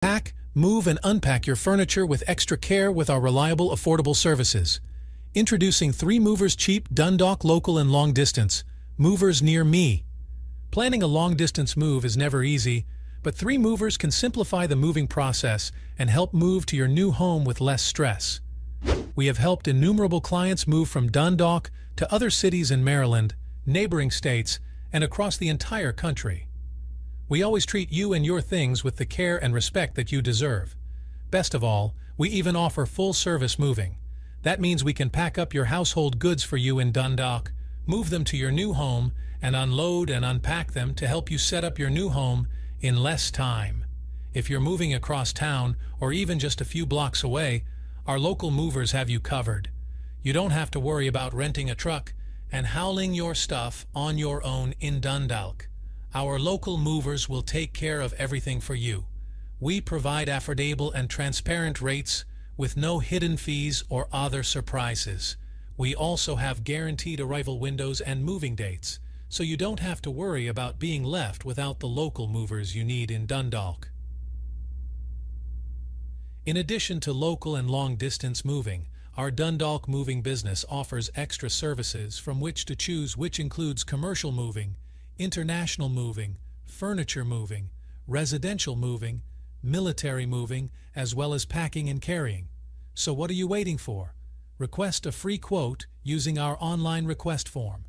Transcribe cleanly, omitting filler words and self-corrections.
Pack, move, and unpack your furniture with extra care with our reliable, affordable services. Introducing 3 Movers Cheap Dundalk Local and Long Distance. Movers near me. Planning a long-distance move is never easy, but 3 Movers can simplify the moving process and help move to your new home with less stress. We have helped innumerable clients move from Dundalk to other cities in Maryland, neighboring states, and across the entire country. We always treat you and your things with the care and respect that you deserve. Best of all, we even offer full-service moving. That means we can pack up your household goods for you in Dundalk, move them to your new home, and unload and unpack them to help you set up your new home in less time. If you're moving across town or even just a few blocks away, our local movers have you covered. You don't have to worry about renting a truck and hauling your stuff on your own in Dundalk. Our local movers will take care of everything for you. We provide affordable and transparent rates with no hidden fees or other surprises. We also have guaranteed arrival windows and moving dates, so you don't have to worry about being left without the local movers you need in Dundalk. In addition to local and long-distance moving, our Dundalk moving business offers extra services from which to choose, which includes commercial moving, international moving, furniture moving, residential moving, military moving, as well as packing and carrying. So what are you waiting for? Request a free quote using our online request form.